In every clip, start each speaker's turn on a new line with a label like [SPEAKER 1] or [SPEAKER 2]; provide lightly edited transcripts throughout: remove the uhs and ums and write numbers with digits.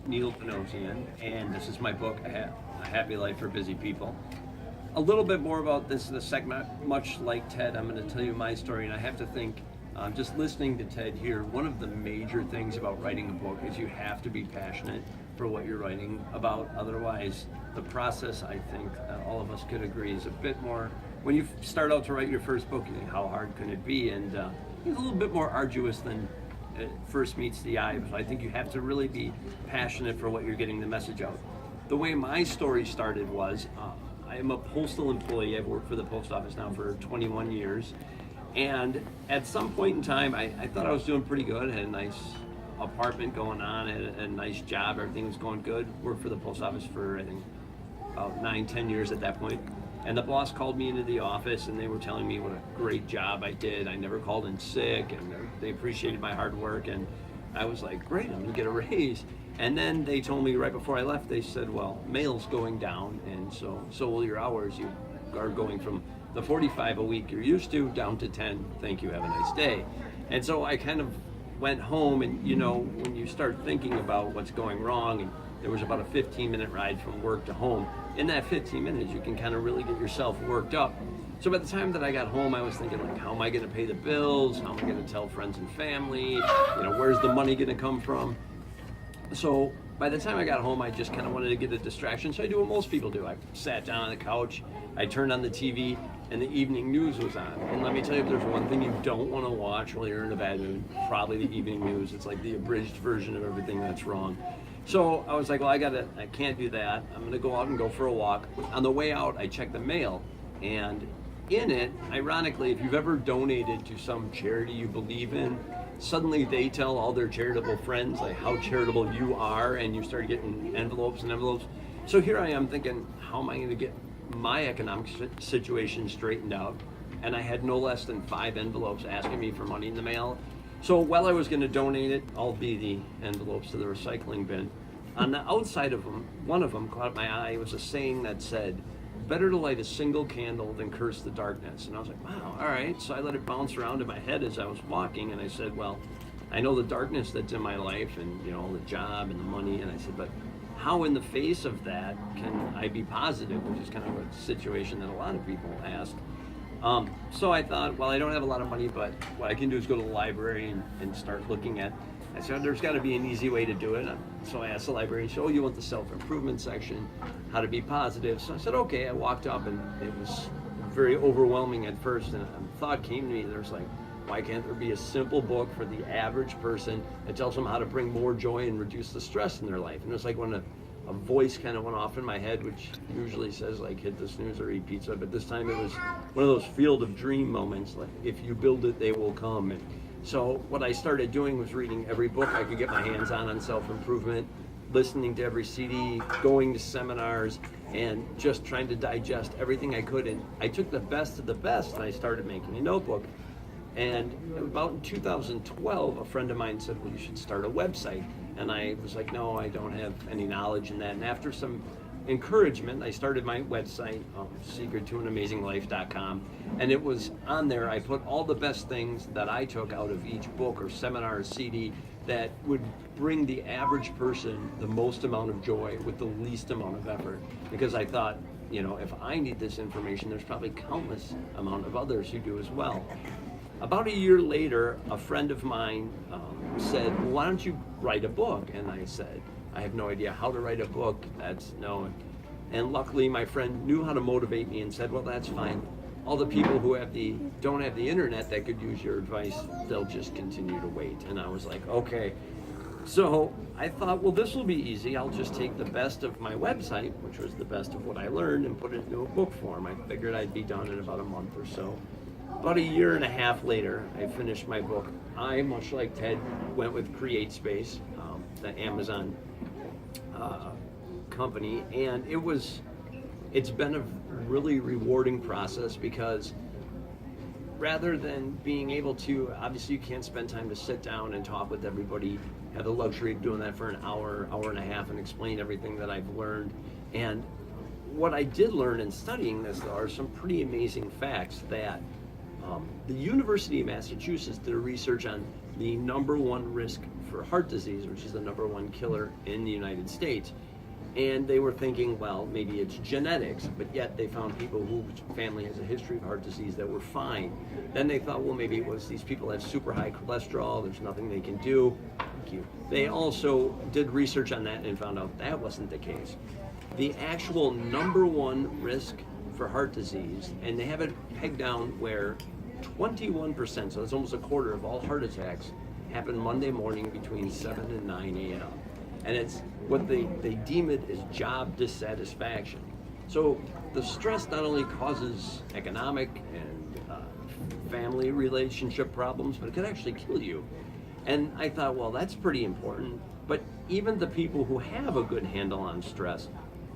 [SPEAKER 1] Neil Panosian, and this is my book, A Happy Life for Busy People. A little bit more about this the segment. Much like Ted, I'm going to tell you my story, and I have to think, just listening to Ted here, one of the major things about writing a book is you have to be passionate for what you're writing about. Otherwise, the process, I think, all of us could agree, is a bit more, when you start out to write your first book, you think, how hard can it be? And it's a little bit more arduous than it first meets the eye. But I think you have to really be passionate for what you're getting the message out. The way my story started was, I am a postal employee. I've worked for the post office now for 21 years. And at some point in time, I thought I was doing pretty good. I had a nice apartment going on, had a nice job, everything was going good. Worked for the post office for, I think, about 9-10 years at that point. And the boss called me into the office and they were telling me what a great job I did. I never called in sick, and they appreciated my hard work. And I was like, great, I'm gonna get a raise. And then they told me right before I left, they said, well, mail's going down, and so will your hours. You are going from the 45 a week you're used to down to 10. Thank you, have a nice day. And so I kind of went home, and when you start thinking about what's going wrong, and there was about a 15-minute ride from work to home. In that 15 minutes, you can kind of really get yourself worked up. So by the time that I got home, I was thinking, like, how am I going to pay the bills? How am I going to tell friends and family? Where's the money going to come from? So by the time I got home, I just kind of wanted to get a distraction. So I do what most people do. I sat down on the couch, I turned on the TV, and the evening news was on. And let me tell you, if there's one thing you don't want to watch while you're in a bad mood, probably the evening news. It's like the abridged version of everything that's wrong. So I was like, well, I can't do that. I'm gonna go out and go for a walk. On the way out, I checked the mail, and in it, ironically, if you've ever donated to some charity you believe in, suddenly they tell all their charitable friends like how charitable you are, and you start getting envelopes and envelopes. So here I am thinking, how am I gonna get my economic situation straightened out? And I had no less than 5 envelopes asking me for money in the mail. So while I was going to donate it, albeit the envelopes, to the recycling bin, on the outside of them, one of them caught my eye. It was a saying that said, better to light a single candle than curse the darkness. And I was like, wow, all right. So I let it bounce around in my head as I was walking, and I said, well, I know the darkness that's in my life, and the job and the money, and I said, but how in the face of that can I be positive, which is kind of a situation that a lot of people ask. So I thought, well, I don't have a lot of money, but what I can do is go to the library and start looking at. I said, there's got to be an easy way to do it. So I asked the librarian, oh, you want the self-improvement section, how to be positive. So I said, okay. I walked up, and it was very overwhelming at first, and a thought came to me. There's like, why can't there be a simple book for the average person that tells them how to bring more joy and reduce the stress in their life? And it was like when a voice kind of went off in my head, which usually says like hit the snooze or eat pizza, but this time it was one of those field of dream moments, like if you build it, they will come. And so what I started doing was reading every book I could get my hands on self-improvement, listening to every CD, going to seminars, and just trying to digest everything I could. And I took the best of the best, and I started making a notebook. And about in 2012, a friend of mine said, well, you should start a website. And I was like, no, I don't have any knowledge in that. And after some encouragement, I started my website, secrettoanamazinglife.com. And it was on there, I put all the best things that I took out of each book or seminar or CD that would bring the average person the most amount of joy with the least amount of effort. Because I thought, if I need this information, there's probably countless amount of others who do as well. About a year later, a friend of mine said, well, why don't you write a book? And I said, I have no idea how to write a book. And luckily my friend knew how to motivate me and said, well, that's fine. All the people who don't have the internet that could use your advice, they'll just continue to wait. And I was like, okay. So I thought, well, this will be easy. I'll just take the best of my website, which was the best of what I learned, and put it into a book form. I figured I'd be done in about a month or so. About a year and a half later, I finished my book. I, much like Ted, went with CreateSpace, the Amazon company, and it's been a really rewarding process because rather than being able to, obviously you can't spend time to sit down and talk with everybody, have the luxury of doing that for an hour and a half and explain everything that I've learned. And what I did learn in studying this, though, are some pretty amazing facts that the University of Massachusetts did a research on the #1 risk for heart disease, which is the #1 killer in the United States. And they were thinking, well, maybe it's genetics, but yet they found people whose family has a history of heart disease that were fine. Then they thought, well, maybe it was these people have super high cholesterol, there's nothing they can do. Thank you. They also did research on that and found out that wasn't the case. The actual #1 risk for heart disease, and they have it pegged down where 21%, so that's almost a quarter of all heart attacks, happen Monday morning between 7 and 9 a.m. And it's what they deem it as job dissatisfaction. So the stress not only causes economic and family relationship problems, but it could actually kill you. And I thought, well, that's pretty important. But even the people who have a good handle on stress,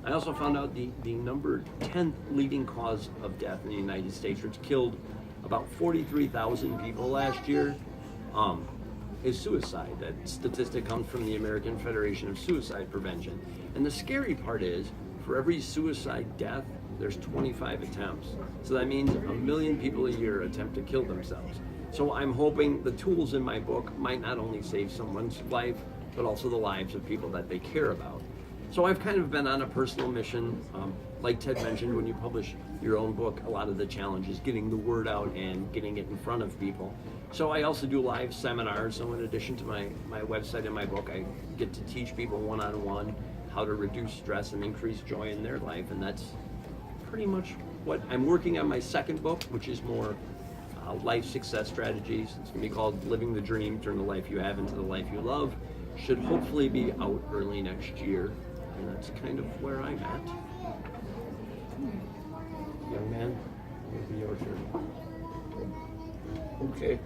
[SPEAKER 1] I also found out the number 10th leading cause of death in the United States, which killed about 43,000 people last year, is suicide. That statistic comes from the American Federation of Suicide Prevention. And the scary part is, for every suicide death, there's 25 attempts. So that means 1 million people a year attempt to kill themselves. So I'm hoping the tools in my book might not only save someone's life, but also the lives of people that they care about. So I've kind of been on a personal mission. Like Ted mentioned, when you publish your own book, a lot of the challenge is getting the word out and getting it in front of people. So I also do live seminars. So in addition to my website and my book, I get to teach people one-on-one how to reduce stress and increase joy in their life. And that's pretty much what I'm working on. My second book, which is more life success strategies. It's going to be called Living the Dream, Turn the Life You Have into the Life You Love. Should hopefully be out early next year. And that's kind of where I'm at. Young man, it'll be your turn.
[SPEAKER 2] Okay.